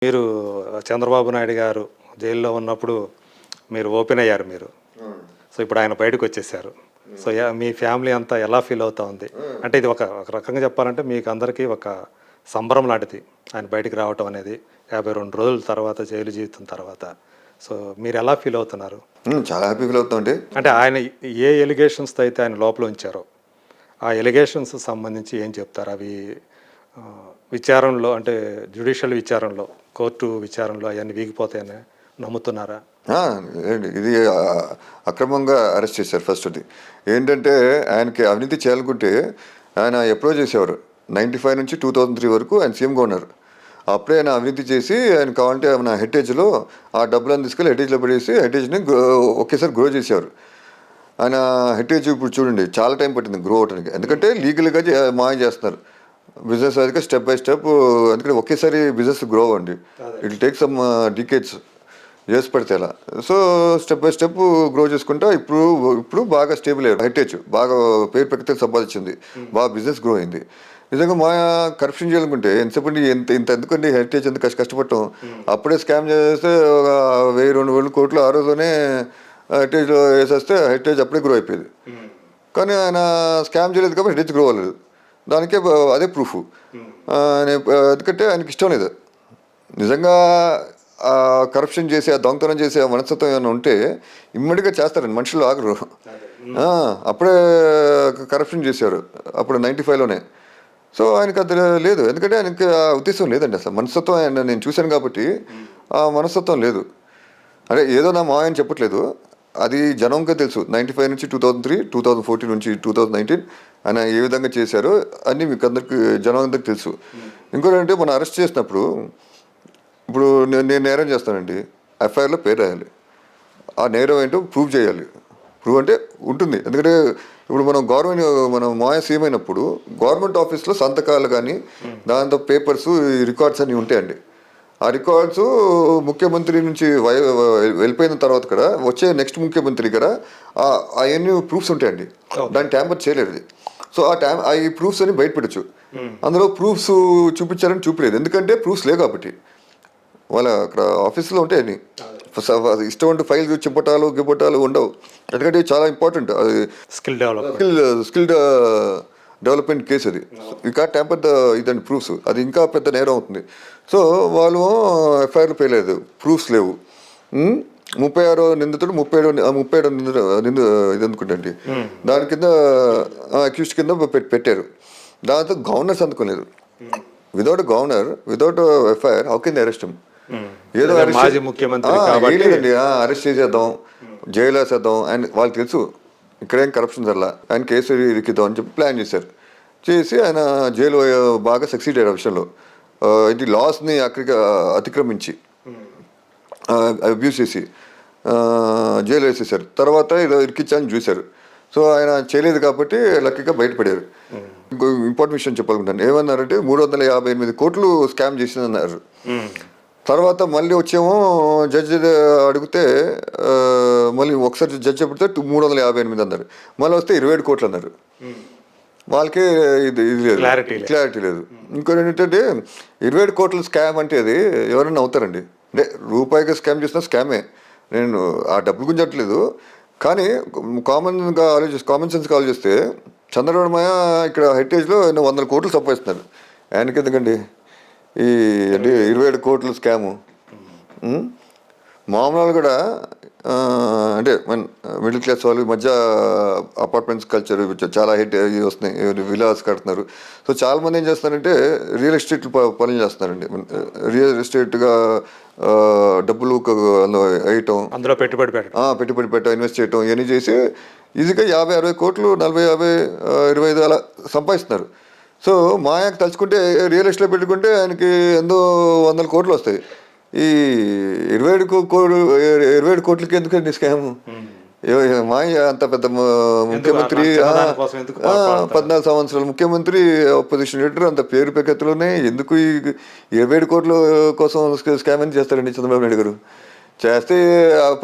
మీరు చంద్రబాబు నాయుడు గారు జైల్లో ఉన్నప్పుడు మీరు ఓపెన్ అయ్యారు మీరు. సో ఇప్పుడు ఆయన బయటకొచ్చేసారు. సో మీ ఫ్యామిలీ అంతా ఎలా ఫీల్ అవుతా ఉంది? అంటే ఇది ఒక ఒక రకంగా చెప్పాలంటే మీకు అందరికీ ఒక సంబరం లాంటిది. ఆయన బయటికి రావటం అనేది 52 రోజుల తర్వాత జైలు జీవితం తర్వాత. సో మీరెలా ఫీల్ అవుతున్నారు? చాలా హ్యాపీ ఫీల్ అవుతామండి. అంటే ఆయన ఏ ఎలిగేషన్స్‌తో అయితే ఆయన లోపల ఉంచారో, ఆ ఎలిగేషన్స్ సంబంధించి ఏం చెప్తారు? అవి విచారణలో అంటే జ్యుడిషియల్ విచారణలో, కోర్టు విచారణలో అవన్నీ వీగిపోతాయని నమ్ముతున్నారా? ఏంటి ఇది అక్రమంగా అరెస్ట్ చేశారు ఫస్ట్ది. ఏంటంటే ఆయనకి అవినీతి చేయాలనుకుంటే ఆయన ఎప్పుడో చేసేవారు. 95 నుంచి 2003 వరకు ఆయన సీఎంగా ఉన్నారు. అప్పుడే ఆయన అవినీతి చేసి ఆయన కావాలంటే మన హెరిటేజ్లో ఆ డబ్బులను తీసుకెళ్ళి హెరిటేజ్లో పడేసి హెరిటేజ్ని ఒకేసారి గ్రో చేసేవారు. ఆయన హెరిటేజ్ ఇప్పుడు చూడండి చాలా టైం పట్టింది గ్రో అవడానికి. ఎందుకంటే లీగల్గా మాయం చేస్తున్నారు. బిజినెస్ అయితే స్టెప్ బై స్టెప్, ఎందుకంటే ఒకేసారి బిజినెస్ గ్రో అండి. ఇట్ టేక్ సమ్ డికేట్స్ చేసి పడితే అలా. So step by step grow చేసుకుంటా ఇప్పుడు బాగా స్టేబుల్ అయ్యారు. హెరిటేజ్ బాగా పేరు ప్రఖ్యాతి సంపాదించింది, బాగా బిజినెస్ గ్రో అయింది. నిజంగా మా కరప్షన్ చేయాలనుకుంటే ఎంతసేపు ఇంత ఎందుకండి హెరిటేజ్ ఎంత కష్టపడటం. అప్పుడే స్కామ్ చేస్తే ఒక 1000-2000 కోట్లు ఆ రోజునే హెరిటేజ్లో వేసేస్తే హెరిటేజ్ అప్పుడే గ్రో అయిపోయేది. కానీ ఆయన స్కామ్ చేయలేదు కాబట్టి హెరిటేజ్ గ్రో అవ్వలేదు. దానికే అదే ప్రూఫ్. ఎందుకంటే ఆయనకి ఇష్టం లేదు. నిజంగా కరప్షన్ చేసి ఆ దొంగతనం చేసి ఆ మనస్తత్వం ఏమైనా ఉంటే ఇమ్మడిగా చేస్తారండి, మనుషులు ఆగరు. అప్పుడే కరప్షన్ చేశారు అప్పుడు 95లోనే. సో ఆయనకి అది లేదు, ఎందుకంటే ఆయనకి ఆ ఉద్దేశం లేదండి. అసలు మనస్తత్వం ఆయన నేను చూశాను కాబట్టి ఆ మనస్తత్వం లేదు. అంటే ఏదో నా మాయని చెప్పట్లేదు, అది జనంగా తెలుసు. 95 నుంచి 2003, 2014 నుంచి 2019 ఆయన ఏ విధంగా చేశారో అన్నీ మీకు అందరికి జనం అందరికి తెలుసు. ఇంకోటి అంటే మనం అరెస్ట్ చేసినప్పుడు ఇప్పుడు నేను నేరం చేస్తానండి, ఎఫ్ఐఆర్లో పేరు రాయాలి. ఆ నేరం ఏంటో ప్రూవ్ చేయాలి. ప్రూవ్ అంటే ఉంటుంది, ఎందుకంటే ఇప్పుడు మనం మాయ సీఎం అయినప్పుడు గవర్నమెంట్ ఆఫీస్లో సంతకాలు కానీ దాంతో పేపర్స్ రికార్డ్స్ అన్నీ ఉంటాయండి. ఆ రికార్డ్స్ ముఖ్యమంత్రి నుంచి వెళ్ళిపోయిన తర్వాత కూడా వచ్చే నెక్స్ట్ ముఖ్యమంత్రి కూడా అవన్నీ ప్రూఫ్స్ ఉంటాయండి. దాన్ని ట్యాంపర్ చేయలేదు. సో ఈ ప్రూఫ్స్ అని బయటపెట్టచ్చు. అందులో ప్రూఫ్స్ చూపించారని చూపలేదు, ఎందుకంటే ప్రూఫ్స్ లేవు కాబట్టి. వాళ్ళ అక్కడ ఆఫీస్లో ఉంటాయని ఇష్టం ఉంటే ఫైల్ గిప్పటాలు ఉండవు. ఎందుకంటే చాలా ఇంపార్టెంట్ అది. స్కిల్ డెవలప్మెంట్ కేసు అది. ఇంకా ట్యాంపర్ ఇదండి ప్రూఫ్స్, అది ఇంకా పెద్ద నేరం అవుతుంది. సో వాళ్ళు ఎఫ్ఐఆర్లు పేయలేదు, ప్రూఫ్స్ లేవు. 36 నిందితుడు 37 ఇది అనుకుంటండి, దాని కింద అక్యూజ్డ్ కింద పెట్టారు. దాంతో గవర్నర్ సంతకలేదు. Without governor, without FIR how can arrest him? ఏదో లేదండి, అరెస్ట్ చేసేద్దాం, జైలు వేసేద్దాం. అండ్ వాళ్ళకి తెలుసు ఇక్కడేం కరప్షన్ జరలా, ఆయన కేసు ఇరికిద్దాం అని చెప్పి ప్లాన్ చేసి ఆయన జైలు బాగా సక్సీడ్ అయ్యారు. విషయంలో ఇది లాస్ని అతిక్రమించి అబ్యూస్ చేసి జైలు వేసేసారు. తర్వాత ఏదో ఇరికిచ్చాలని చూశారు. సో ఆయన చేయలేదు కాబట్టి లక్కీగా బయటపడారు. ఇంకో ఇంపార్టెంట్ విషయం చెప్పాలనుకుంటాను. ఏమన్నారంటే 358 కోట్లు స్కామ్ చేసిందన్నారు. తర్వాత మళ్ళీ వచ్చేమో జడ్జి అడిగితే మళ్ళీ ఒకసారి జడ్జి చెప్తే 358 అన్నారు. మళ్ళీ వస్తే 27 కోట్లు అన్నారు. వాళ్ళకి ఇది లేదు, క్లారిటీ లేదు. ఇంకోటి ఏంటంటే 27 కోట్ల స్కామ్ అంటే అది ఎవరైనా అవుతారండి. అంటే రూపాయిగా స్కామ్ చేసినా స్కామే. నేను ఆ డబ్బులు గురించి చెప్పట్లేదు, కానీ కామన్ సెన్స్గా ఆలోచిస్తే చంద్రబాబు మాయ ఇక్కడ హెరిటేజ్లో 100 కోట్లు సంపాదిస్తున్నారు. ఆయనకి ఎందుకండి ఈ 27 కోట్ల స్కాము? మామూలు కూడా అంటే మన మిడిల్ క్లాస్ వాళ్ళు మధ్య అపార్ట్మెంట్స్ కల్చర్ చాలా వస్తున్నాయి, విలాస్ కడుతున్నారు. సో చాలామంది ఏం చేస్తున్నారంటే రియల్ ఎస్టేట్ పనులు చేస్తున్నారండి. రియల్ ఎస్టేట్గా డబ్బులు వేయటం, అందులో పెట్టుబడి పెట్టడం, ఇన్వెస్ట్ చేయటం, ఇవన్నీ చేసి ఈజీగా 50-60 కోట్లు, 40-50, 25 అలా సంపాదిస్తున్నారు. సో మాయాకి తలుచుకుంటే రియల్ ఎస్టేట్లో పెట్టుకుంటే ఆయనకి ఎంతో 100 కోట్లు వస్తాయి. ఈ 27 కోట్లకి ఎందుకండి స్కామ్? మాయ అంత పెద్ద ముఖ్యమంత్రి, 14 సంవత్సరాలు ముఖ్యమంత్రి, అపోజిషన్ లీడర్, అంత పేరు ప్రఖ్యాతులునే ఎందుకు ఈ 27 కోట్ల కోసం స్కామ్ అని చేస్తారండి చంద్రబాబు నాయుడు గారు? చేస్తే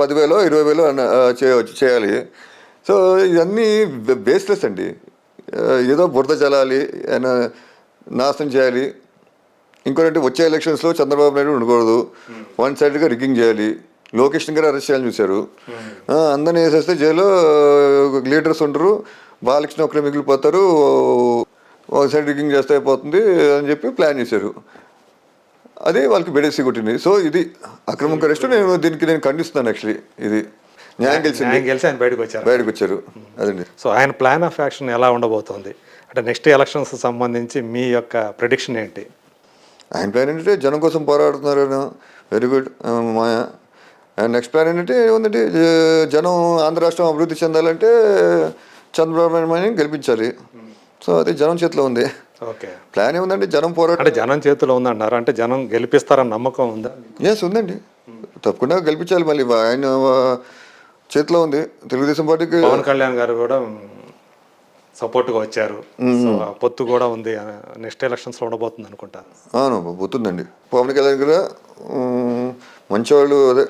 10,000, 20,000 చేయాలి. సో ఇవన్నీ బేస్లెస్ అండి. ఏదో బురద చల్లాలి, నాశనం చేయాలి, ఇంకోటంటే వచ్చే ఎలక్షన్స్లో చంద్రబాబు నాయుడు ఉండకూడదు, వన్ సైడ్గా రిగ్గింగ్ చేయాలి, లోకేష్ గారు అరెస్ట్ చేయాలని చూశారు. అందరినీ వేసేస్తే జైల్లో లీడర్స్ ఉండరు, బాలకృష్ణ ఒకరే మిగిలిపోతారు, ఒక సైడ్ రిగ్గింగ్ చేస్తే అయిపోతుంది అని చెప్పి ప్లాన్ చేశారు. అదే వాళ్ళకి బెడేసి కొట్టింది. సో ఇది అక్రమం అరెస్ట్. నేను ఖండిస్తున్నాను. యాక్చువల్లీ ఇది న్యాయం గెలిచి ఆయన బయటకు వచ్చారు. అదండి. సో ఆయన ప్లాన్ ఆఫ్ యాక్షన్ ఎలా ఉండబోతోంది అంటే నెక్స్ట్ ఎలక్షన్స్ సంబంధించి మీ యొక్క ప్రిడిక్షన్ ఏంటి? ఆయన ప్లాన్ ఏంటంటే జనం కోసం పోరాడుతున్నారు. Very good Maya. And next plan ఏంటంటే ఏముందంటే జనం ఆంధ్ర రాష్ట్రం అభివృద్ధి చెందాలంటే చంద్రబాబు నాయుడు గెలిపించాలి. సో అది జనం చేతిలో ఉంది. ఓకే, ప్లాన్ ఏముందంటే జనం పోరాటం అంటే జనం చేతిలో ఉందన్నారు. అంటే జనం గెలిపిస్తారన్న నమ్మకం ఉందా? ఎస్ ఉందండి, తప్పకుండా గెలిపించాలి. మళ్ళీ ఆయన చేతిలో ఉంది. తెలుగుదేశం పార్టీకి పవన్ కళ్యాణ్ గారు కూడా సపోర్ట్గా వచ్చారు. సో ఆ పొత్తు కూడా ఉంది. నెక్స్ట్ ఎలక్షన్స్లో ఉండబోతుంది అనుకుంటారు. అవును, పోతుందండి. పవన్ కళ్యాణ్ గారు మంచివాళ్ళు, అదే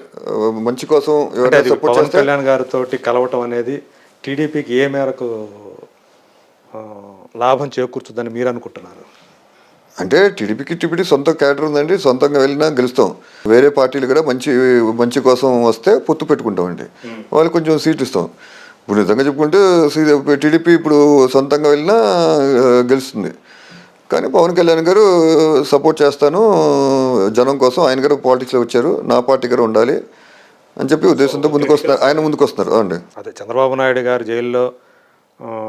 మంచి కోసం ఎవరైనా సపోర్ట్ పవన్ చేస్తే కళ్యాణ్ గారితో కలవటం అనేది టీడీపీకి ఏ మేరకు లాభం చేకూర్చుద్దని మీరు అనుకుంటున్నారు? అంటే టీడీపీ సొంత క్యాడర్ ఉందండి, సొంతంగా వెళ్ళినా గెలుస్తాం. వేరే పార్టీలు కూడా మంచి కోసం వస్తే పొత్తు పెట్టుకుంటామండి, వాళ్ళు కొంచెం సీట్లు ఇస్తాం. ఇప్పుడు నిజంగా చెప్పుకుంటే టీడీపీ ఇప్పుడు సొంతంగా వెళ్ళినా గెలుస్తుంది. కానీ పవన్ కళ్యాణ్ గారు సపోర్ట్ చేస్తాను జనం కోసం, ఆయన గారు పాలిటిక్స్లో వచ్చారు, నా పార్టీ గారు ఉండాలి అని చెప్పి ఉద్దేశంతో ఆయన ముందుకు వస్తున్నారు. అండి, అదే చంద్రబాబు నాయుడు గారు జైల్లో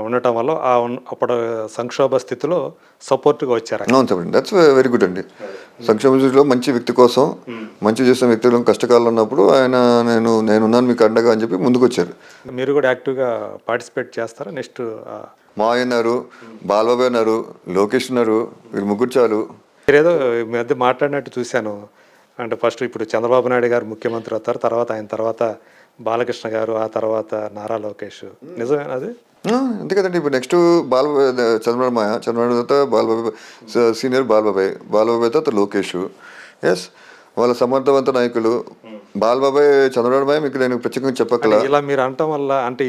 ఉండటం వల్ల అప్పుడు సంక్షోభ స్థితిలో సపోర్ట్గా వచ్చారు. అవును చెప్పండి, దట్స్ వెరీ గుడ్ అండి. సంక్షేమ స్థితిలో మంచి వ్యక్తి కోసం, మంచి చేసిన వ్యక్తులు కష్టకాలంలో ఉన్నప్పుడు ఆయన నేనున్నాను మీకు అండగా అని చెప్పి ముందుకు వచ్చారు. మీరు కూడా యాక్టివ్గా పార్టిసిపేట్ చేస్తారా? నెక్స్ట్ మా అన్నారు, బాలబాబు అన్నారు, లోకేష్ ఉన్నారు, వీళ్ళు ముగ్గురు చాలు. మీరేదో ఈ మధ్య మాట్లాడినట్టు చూశాను. అంటే ఫస్ట్ ఇప్పుడు చంద్రబాబు నాయుడు గారు ముఖ్యమంత్రి అవుతారు, తర్వాత ఆయన తర్వాత బాలకృష్ణ గారు, ఆ తర్వాత నారా లోకేష్. నిజమేనా అది? అంతే కదండి. ఇప్పుడు నెక్స్ట్ చంద్రబాబు తర్వాత బాలబాబు సీనియర్ బాలబాబాయ్ తర్వాత లోకేష్. ఎస్, వాళ్ళ సమర్థవంత నాయకులు. బాలబాబాయ్ చంద్రబాబు మీకు నేను ప్రత్యేకంగా చెప్పగల. ఇలా మీరు అనటం వల్ల అంటే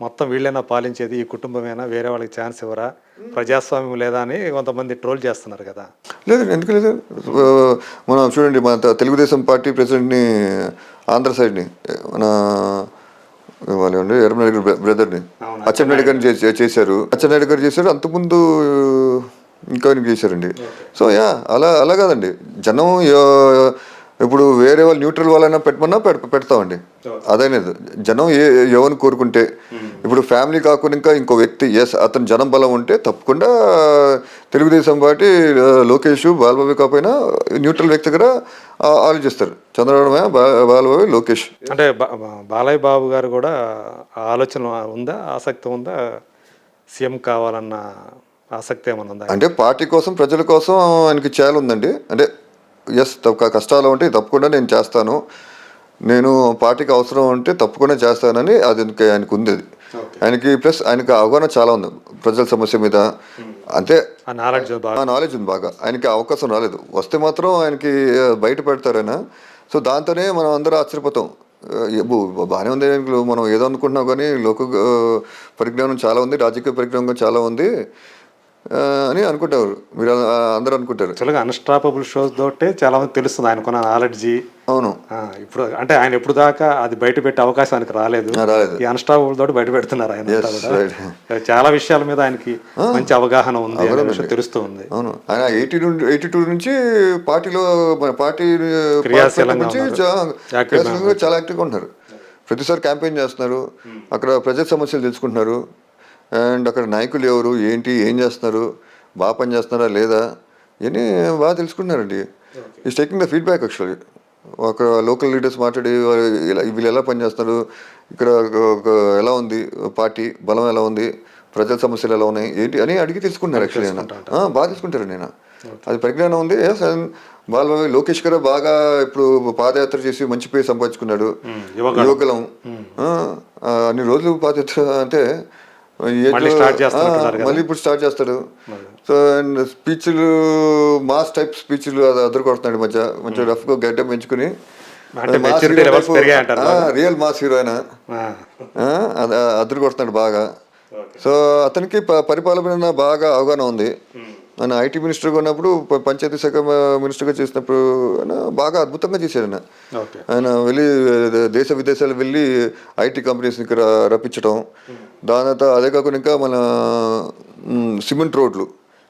మొత్తం వీళ్ళైనా పాలించేది, ఈ కుటుంబమేనా, వేరే వాళ్ళకి ఛాన్స్ ఇవ్వరా, ప్రజాస్వామ్యం లేదా అని కొంతమంది ట్రోల్ చేస్తున్నారు కదా? లేదండి, ఎందుకు లేదు. మనం చూడండి, మన తెలుగుదేశం పార్టీ ప్రెసిడెంట్ని ఆంధ్ర సైడ్ని మన వాళ్ళు ఎర్రమనాయుడు బ్రదర్ని అచ్చెన్నాయుడు గారిని చేశారు. అచ్చెన్నాయుడు గారు చేశారు, అంతకుముందు ఇంకా చేశారండి. సో అలా కాదండి. జనం ఇప్పుడు వేరే వాళ్ళు న్యూట్రల్ వాళ్ళైనా పెట్టమన్నా పెడతామండి. అదనేది జనం ఎవరిని కోరుకుంటే, ఇప్పుడు ఫ్యామిలీ కాకుండా ఇంకా ఇంకో వ్యక్తి అతను జనం బలం ఉంటే తప్పకుండా తెలుగుదేశం పార్టీ లోకేష్ బాలబాబు కాకపోయినా న్యూట్రల్ వ్యక్తి కూడా ఆలోచిస్తారు. చంద్రబాబు బాలబాబు లోకేష్. అంటే బాలయ్య బాబు గారు కూడా ఆలోచన ఉందా, ఆసక్తి ఉందా, సీఎం కావాలన్న ఆసక్తి ఏమన్నా ఉందా? అంటే పార్టీ కోసం, ప్రజల కోసం ఆయనకి చాలా ఉందండి. అంటే కష్టాలు ఉంటే తప్పకుండా నేను చేస్తాను, నేను పార్టీకి అవసరం ఉంటే తప్పకుండా చేస్తానని అది ఆయనకు ఉంది. అది ఆయనకి ప్లస్ ఆయనకి అవగాహన చాలా ఉంది ప్రజల సమస్య మీద. అంతే, నాలెడ్జ్ ఉంది బాగా. ఆయనకి అవకాశం రాలేదు, వస్తే మాత్రం ఆయనకి బయట పెడతారైనా. సో దాంతోనే మనం అందరూ ఆశ్చర్యపోతాం. బాగానే ఉంది, మనం ఏదో అనుకుంటున్నాం కానీ లోక పరిజ్ఞానం చాలా ఉంది, రాజకీయ పరిజ్ఞానం చాలా ఉంది అని అనుకుంటారు. మీరు అందరూ అనుకుంటారు. యాక్చువల్గా అన్స్టాపబుల్ షోస్ తోటే చాలా మంది తెలుస్తుంది ఆయనకున్న నాలెడ్జి. అవును, ఇప్పుడు అంటే ఆయన ఎప్పుడు దాకా అది బయట పెట్టే అవకాశం ఆయనకి రాలేదు. ఈ అన్స్టాపబుల్ తోటి బయట పెడుతున్నారు. ఆయన చాలా విషయాల మీద ఆయనకి మంచి అవగాహన ఉంది, తెలుస్తూ ఉంది. అవును, ఆయన 82 నుంచి పార్టీలో పార్టీ చాలా యాక్టివ్గా ఉంటున్నారు. ప్రతిసారి క్యాంపెయిన్ చేస్తున్నారు, అక్కడ ప్రజల సమస్యలు తెలుసుకుంటున్నారు. అండ్ అక్కడ నాయకులు ఎవరు, ఏంటి, ఏం చేస్తున్నారు, బాగా పని చేస్తున్నారా లేదా ఇవన్నీ బాగా తెలుసుకుంటున్నారండి. Is taking the feedback. Actually ఒక లోకల్ లీడర్స్ మాట్లాడి వీళ్ళు ఎలా పనిచేస్తున్నారు, ఇక్కడ ఎలా ఉంది పార్టీ బలం, ఎలా ఉంది, ప్రజల సమస్యలు ఎలా ఉన్నాయి, ఏంటి అని అడిగి తెలుసుకుంటున్నారు. యాక్చువల్లీ బాగా తెలుసుకుంటారు. నేను అది పరిజ్ఞానం ఉంది. బాలబాబు లోకేష్ గారు బాగా ఇప్పుడు పాదయాత్ర చేసి మంచి పేరు సంపాదించుకున్నాడు. యువకులం అన్ని రోజులు పాదయాత్ర అంటే మళ్ళీ ఇప్పుడు స్టార్ట్ చేస్తాడు. సో అండ్ స్పీచ్లు, మాస్ టైప్ స్పీచ్లు అది అద్దరు కొడుతున్నాడు. మంచిగా రఫ్గా గడ్డం పెంచుకుని రియల్ మాస్ హీరో అయినా అద్దరు కొడుతున్నాడు బాగా. సో అతనికి పరిపాలన బాగా అవగాహన ఉంది. ఆయన ఐటీ మినిస్టర్గా ఉన్నప్పుడు పంచాయతీ శాఖ మినిస్టర్గా చేసినప్పుడు ఆయన బాగా అద్భుతంగా చేశారు ఆయన. ఓకే. ఆయన వెళ్ళి దేశ విదేశాలు వెళ్ళి ఐటీ కంపెనీస్ని ఇక్కడ రప్పించడం. దాని తర్వాత అదే కాకుండా ఇంకా మన సిమెంట్ రోడ్లు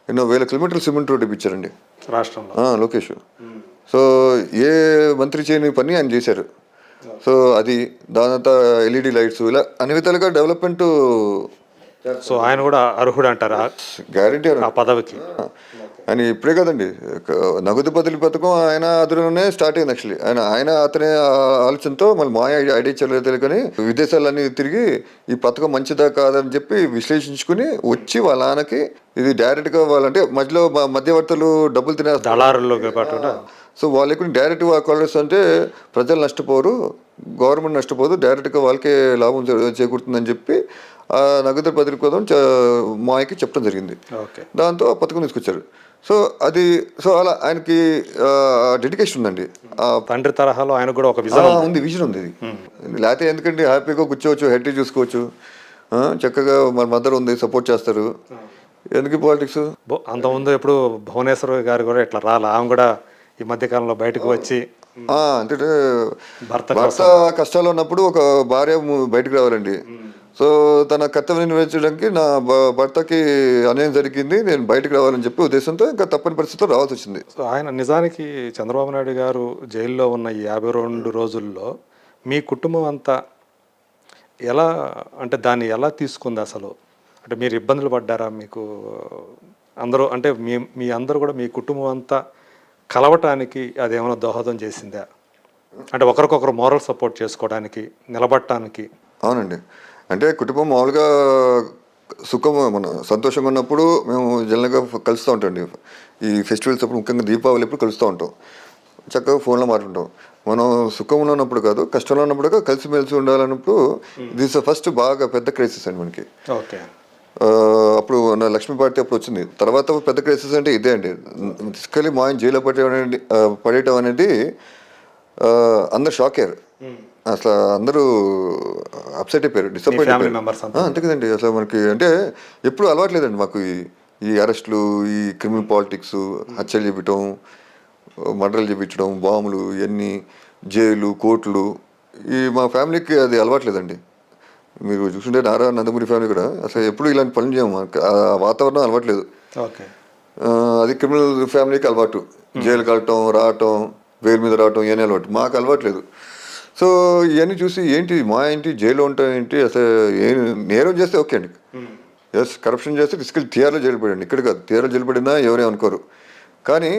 ఎన్నో వేల కిలోమీటర్లు సిమెంట్ రోడ్ ఇప్పించారండి రాష్ట్రంలో. లోకేష్. సో ఏ మంత్రి చేయని పని ఆయన చేశారు. సో అది దాని తర్వాత ఎల్ఈడి లైట్స్ ఇలా అన్ని విధాలుగా డెవలప్మెంట్ సో ఆయన కూడా అర్హుడు అంటారా గ్యారంటీ ఆ పదవికి? ఆయన ఇప్పుడే కదండి నగదు బదిలీ పథకం ఆయన అతనునే స్టార్ట్ అయింది యాక్చువల్లీ. ఆయన అతనే ఆలోచనతో మళ్ళీ మా ఐడియా తెలియదు కానీ విదేశాలన్నీ తిరిగి ఈ పథకం మంచిదా కాదని చెప్పి విశ్లేషించుకుని వచ్చి వాళ్ళ నాన్నకి ఇది డైరెక్ట్గా వాళ్ళంటే మధ్యలో మధ్యవర్తులు డబ్బులు తినేస్తారు దళారుల్లో కాకుండా. సో వాళ్ళకి డైరెక్ట్ కాలర్స్ అంటే ప్రజలు నష్టపోరు, గవర్నమెంట్ నష్టపోదు, డైరెక్ట్గా వాళ్ళకే లాభం చేకూరుతుందని చెప్పి ఆ నగదు బదిలీ కోసం మాయకి చెప్పడం జరిగింది. ఓకే. దాంతో ఆ పథకం తీసుకొచ్చారు. సో అది సో అలా ఆయనకి డెడికేషన్ ఉందండి. తండ్రి తరహాలో ఆయన కూడా ఒక విజన్ ఉంది, విజన్ ఉంది. ఇది లేకపోతే ఎందుకంటే హ్యాపీగా కూర్చోవచ్చు, హెడ్ చూసుకోవచ్చు, చక్కగా మన మదర్ ఉంది, సపోర్ట్ చేస్తారు. ఎందుకు పాలిటిక్స్? అంతకుముందు ఎప్పుడు భువనేశ్వర్ గారు కూడా ఇట్లా రాలా? ఆమె కూడా ఈ మధ్య కాలంలో బయటకు వచ్చి అంటే భర్త కష్టాలు ఉన్నప్పుడు ఒక భార్య బయటకు రావాలండి. సో తన కర్తవ్యం నెరవేర్చడానికి నా భర్తకి అన్యాయం జరిగింది, నేను బయటకు రావాలని చెప్పి ఉద్దేశంతో ఇంకా తప్పని పరిస్థితిలో రావాల్సి వచ్చింది. సో ఆయన నిజానికి చంద్రబాబు నాయుడు గారు జైల్లో ఉన్న ఈ 52 రోజుల్లో మీ కుటుంబం అంతా ఎలా అంటే దాన్ని ఎలా తీసుకుంది అసలు? అంటే మీరు ఇబ్బందులు పడ్డారా? మీకు అందరూ అంటే మీ అందరూ కూడా మీ కుటుంబం అంతా కలవటానికి అదేమైనా దోహదం చేసిందా? అంటే ఒకరికొకరు మోరల్ సపోర్ట్ చేసుకోవడానికి, నిలబడటానికి? అవునండి. అంటే కుటుంబం మామూలుగా సుఖం మన సంతోషంగా ఉన్నప్పుడు మేము జనరల్గా కలుస్తూ ఉంటాండి. ఈ ఫెస్టివల్స్ అప్పుడు ముఖ్యంగా దీపావళి ఎప్పుడు కలుస్తూ ఉంటాం, చక్కగా ఫోన్లో మాట్లాడుతాం. మనం సుఖంలో ఉన్నప్పుడు కాదు, కష్టంలో ఉన్నప్పుడు కలిసిమెలిసి ఉండాలన్నప్పుడు దిస్ ఫస్ట్ బాగా పెద్ద క్రైసిస్ అండి మనకి. ఓకే. అప్పుడు నా లక్ష్మీ పార్టీ అప్పుడు వచ్చింది. తర్వాత పెద్ద క్రైసిస్ అంటే ఇదే అండి. తీసుకెళ్ళి మా ఆయన జైల్లో పడేయటం అనేది అందరు షాక్ అయ్యారు. అసలు అందరూ అప్సెట్ అయిపోయారు, డిసప్పాయింట్ అయిపోయారు. అంతే కదండి. అసలు మనకి అంటే ఎప్పుడు అలవాట్లేదండి మాకు ఈ అరెస్టులు, ఈ క్రిమినల్ పాలిటిక్స్, హత్యలు చేపించడం, మర్డర్లు చేపించడం, బాంబులు, ఇవన్నీ జైలు, కోర్టులు, మా ఫ్యామిలీకి అది అలవాట్లేదండి. మీరు చూస్తుంటే నారా నందమూరి ఫ్యామిలీ కూడా అసలు ఎప్పుడు ఇలాంటి పనులు చేయము, ఆ వాతావరణం అలవాట్లేదు. ఓకే. అది క్రిమినల్ ఫ్యామిలీకి అలవాటు, జైలుకి వెళ్ళటం, రావటం, వేలు మీద రావటం, ఇవన్నీ అలవాటు. మాకు అలవాట్లేదు. సో ఇవన్నీ చూసి ఏంటి మా ఏంటి జైల్లో ఉంటాం ఏంటి, అసలు ఏం నేరం చేస్తే ఓకే అండి, ఎస్ కరప్షన్ చేస్తే తీసుకెళ్ళి తీఆర్లో జైలు పడండి, ఇక్కడ కాదు తీఆర్లో జైలు పడినా ఎవరేం అనుకోరు. కానీ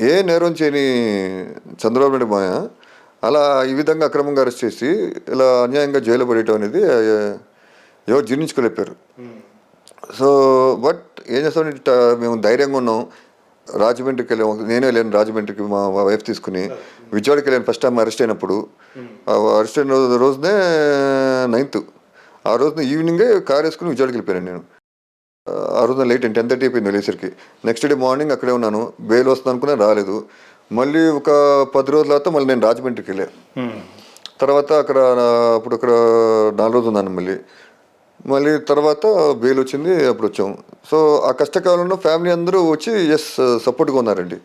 ఏ నేరం చేయని చంద్రబాబు నాయుడు మాయ అలా ఈ విధంగా అక్రమంగా అరెస్ట్ చేసి ఇలా అన్యాయంగా జైలు పడేయటం అనేది ఎవరు జీర్ణించుకోలేపారు. సో బట్ ఏం చేస్తామంటే మేము ధైర్యంగా ఉన్నాం. రాజమండ్రికి వెళ్ళాము, నేనే వెళ్ళాను రాజమండ్రికి మా వైఫ్ తీసుకుని. విజయవాడకి వెళ్ళాను ఫస్ట్ టైం అరెస్ట్ అయినప్పుడు. అరెస్ట్ అయిన రోజునే 9th, ఆ రోజున ఈవినింగే కార్ వేసుకుని విజయవాడకి వెళ్ళిపోయాను నేను. ఆ రోజున లేట్ 10:30 అయిపోయింది వెళ్ళేసరికి. నెక్స్ట్ డే మార్నింగ్ అక్కడే ఉన్నాను. బెయిల్ వస్తుంది అనుకున్నా, రాలేదు. మళ్ళీ ఒక 10 రోజుల తర్వాత మళ్ళీ నేను రాజమండ్రికి వెళ్ళాను. తర్వాత అక్కడ 4 రోజులు ఉన్నాను. మళ్ళీ తర్వాత బెయిల్ వచ్చింది, అప్పుడు వచ్చాము. సో ఆ కష్టకాలంలో ఫ్యామిలీ అందరూ వచ్చి సపోర్ట్గా ఉన్నారండి.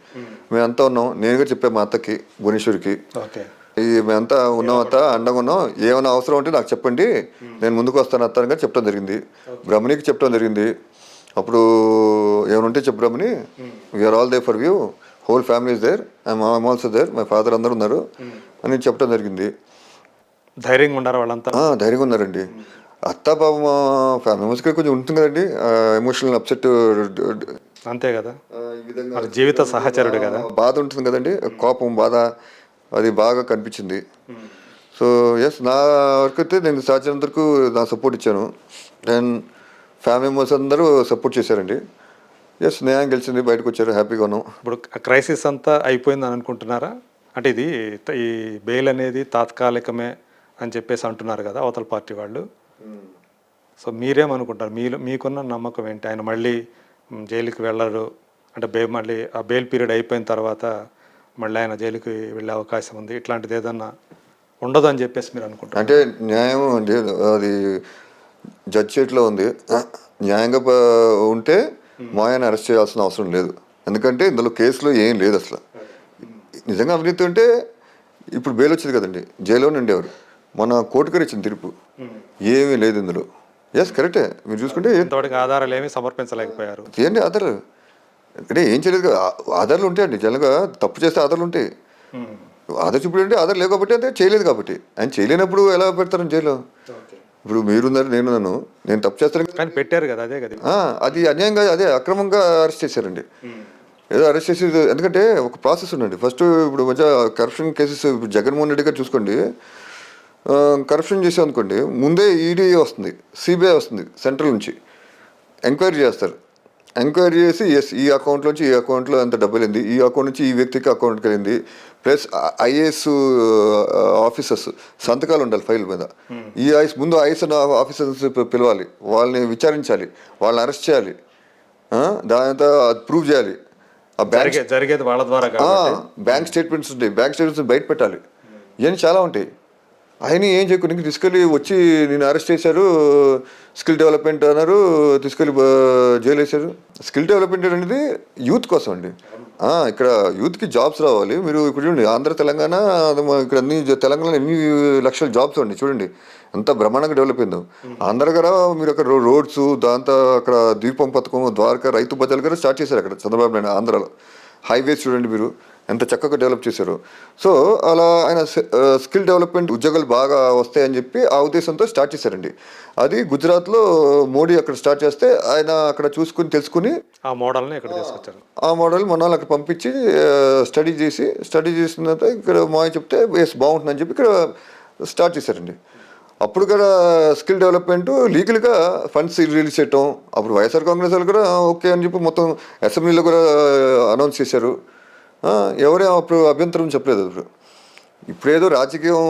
మేమంతా ఉన్నాం. నేను కూడా చెప్పాను మా అత్తకి, భువనేశ్వరికి, మేమంతా ఉన్నాం, అత్త అండగా ఉన్నాం, ఏమైనా అవసరం ఉంటే నాకు చెప్పండి, నేను ముందుకు వస్తాను అత్త అని చెప్పడం జరిగింది. బ్రహ్మణికి చెప్పడం జరిగింది. అప్పుడు ఏమైనా ఉంటే చెప్పు Brahmani, we're all there for you, whole family is there, I'm also there, my father అందరూ ఉన్నారు అని చెప్పడం జరిగింది. ధైర్యంగా ఉన్నారు వాళ్ళంతా? ధైర్యంగా ఉన్నారండి. అత్త బాబు మా ఫ్యామిలీ మెంబర్స్కి కొంచెం ఉంటుంది కదండి ఎమోషనల్ అప్సెట్, అంతే కదా, జీవిత సహచరుడు కదా, బాధ ఉంటుంది కదండి, కోపం, బాధ, అది బాగా కనిపించింది. సో ఎస్ నా వరకు అయితే నేను సాధ్యమైనంత వరకు నా సపోర్ట్ ఇచ్చాను. అండ్ ఫ్యామిలీ మెంబర్స్ అందరూ సపోర్ట్ చేశారండి. ఎస్ న్యాయం గెలిచింది, బయటకు వచ్చారు, హ్యాపీగా ఉన్నాం. ఇప్పుడు క్రైసిస్ అంతా అయిపోయిందని అనుకుంటున్నారా? అంటే ఇది ఈ బెయిల్ అనేది తాత్కాలికమే అని చెప్పేసి అంటున్నారు కదా అవతల పార్టీ వాళ్ళు. సో మీరేమనుకుంటారు? మీకున్న నమ్మకం ఏంటి? ఆయన మళ్ళీ జైలుకి వెళ్ళరు అంటే మళ్ళీ ఆ బెయిల్ పీరియడ్ అయిపోయిన తర్వాత మళ్ళీ ఆయన జైలుకి వెళ్ళే అవకాశం ఉంది, ఇట్లాంటిది ఏదన్నా ఉండదు అని చెప్పేసి మీరు అనుకుంటారు? అంటే న్యాయం అంటే అది జడ్జి చేతిలో ఉంది. న్యాయంగా ఉంటే మోయాన్ని అరెస్ట్ చేయాల్సిన అవసరం లేదు. ఎందుకంటే ఇందులో కేసులో ఏం లేదు అసలు. నిజంగా అవినీతి ఉంటే ఇప్పుడు బెయిల్ వచ్చేది కదండి, జైల్లోనే ఉండేవారు. మన కోర్టు గారు ఇచ్చిన తీర్పు ఏమీ లేదు ఇందులో. ఎస్ కరెక్టే, మీరు చూసుకుంటే ఇంతవరకు ఆధారాలు ఏమీ సమర్పించలేకపోయారు. ఏంటి ఆధారాలు అంటే ఏం చేయలేదు కదా. ఆధారాలు ఉంటాయండి, జనరల్గా తప్పు చేస్తే ఆధారాలు ఉంటాయి. ఆధార్ చూపుడు అంటే ఆధార్ లేవు కాబట్టి అంటే చేయలేదు కాబట్టి. ఆయన చేయలేనప్పుడు ఎలా పెడతారని జైల్లో? ఇప్పుడు మీరున్నారు, నేను తప్పు చేస్తాను కానీ పెట్టారు కదా, అదే కదా. అది అన్యాయంగా, అదే అక్రమంగా అరెస్ట్ చేశారండి. ఏదో అరెస్ట్ చేసి, ఎందుకంటే ఒక ప్రాసెస్ ఉండండి. ఫస్ట్ ఇప్పుడు మధ్య కరప్షన్ కేసెస్ ఇప్పుడు జగన్మోహన్ రెడ్డి గారు చూసుకోండి, కరప్షన్ చేసాం అనుకోండి, ముందే ఈడీ వస్తుంది, సిబిఐ వస్తుంది సెంట్రల్ నుంచి, ఎంక్వైరీ చేస్తారు. ఎంక్వైరీ చేసి ఎస్ ఈ అకౌంట్లోంచి ఈ అకౌంట్లో ఎంత డబ్బులు వెళ్ళింది, ఈ అకౌంట్ నుంచి ఈ వ్యక్తికి అకౌంట్కి వెళ్ళింది, ప్లస్ ఐఏఎస్ ఆఫీసర్స్ సంతకాలు ఉండాలి ఫైల్ మీద. ఈ ఐఎస్ ముందు ఐఎస్ ఆఫీసర్స్ పిలవాలి, వాళ్ళని విచారించాలి, వాళ్ళని అరెస్ట్ చేయాలి, దానితో ప్రూవ్ చేయాలి. ఆ జరిగేది వాళ్ళ ద్వారా. బ్యాంక్ స్టేట్మెంట్స్ ఉంటాయి, బ్యాంక్ స్టేట్మెంట్స్ బయట పెట్టాలి. ఇవన్నీ చాలా ఉంటాయి. ఆయన ఏం చేయకుండా ఇంక తీసుకెళ్ళి వచ్చి నేను అరెస్ట్ చేశారు, స్కిల్ డెవలప్మెంట్ అన్నారు, తీసుకెళ్ళి జైలు వేశారు. స్కిల్ డెవలప్మెంట్ అనేది యూత్ కోసం అండి. ఇక్కడ యూత్కి జాబ్స్ రావాలి. మీరు ఇప్పుడు చూడండి, ఆంధ్ర తెలంగాణ, ఇక్కడ అన్ని తెలంగాణలో ఎన్ని లక్షల జాబ్స్ అండి. చూడండి ఎంత బ్రహ్మాండంగా డెవలప్ అయిందో. ఆంధ్ర గారు మీరు అక్కడ రోడ్స్, దాంతో అక్కడ దీపం పథకం, ద్వారకా రైతు బజార్లు గారు స్టార్ట్ చేశారు అక్కడ చంద్రబాబు నాయుడు. ఆంధ్రాలో హైవేస్ చూడండి మీరు ఎంత చక్కగా డెవలప్ చేశారు. సో అలా ఆయన స్కిల్ డెవలప్మెంట్ ఉద్యోగాలు బాగా వస్తాయని చెప్పి ఆ ఉద్దేశంతో స్టార్ట్ చేశారండి. అది గుజరాత్లో మోడీ అక్కడ స్టార్ట్ చేస్తే ఆయన అక్కడ చూసుకుని తెలుసుకుని ఆ మోడల్ని ఇక్కడ తీసుకొచ్చారు. ఆ మోడల్ మన వాళ్ళు అక్కడ పంపించి స్టడీ చేసిన తర్వాత ఇక్కడ మాయ చెప్తే ఎస్ బాగుంటుందని చెప్పి ఇక్కడ స్టార్ట్ చేశారండి. అప్పుడు కూడా స్కిల్ డెవలప్మెంట్ లీగల్గా ఫండ్స్ రిలీజ్ చేయటం, అప్పుడు వైఎస్ఆర్ కాంగ్రెస్ వాళ్ళు కూడా ఓకే అని చెప్పి మొత్తం అసెంబ్లీలో కూడా అనౌన్స్ చేశారు. ఎవరే అప్పుడు అభ్యంతరం చెప్పలేదు. ఇప్పుడేదో రాజకీయం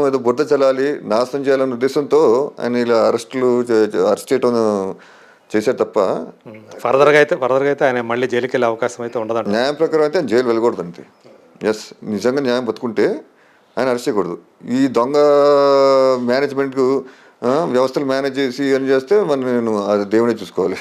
ఏదో బురద చల్లాలి, నాశనం చేయాలనే ఉద్దేశంతో ఆయన ఇలా అరెస్ట్ చేయటం చేశారు తప్ప ఫర్దర్గా అయితే ఆయన మళ్ళీ జైలుకి వెళ్ళే అవకాశం అయితే ఉండదు. న్యాయం ప్రకారం అయితే ఆయన జైలు వెళ్ళకూడదు అంతే. ఎస్, నిజంగా న్యాయం బతుకుంటే ఆయన అరెస్ట్ చేయకూడదు. ఈ దొంగ మేనేజ్మెంట్కు వ్యవస్థలు మేనేజ్ చేసి అని చేస్తే నేను అది దేవుడే చూసుకోవాలి.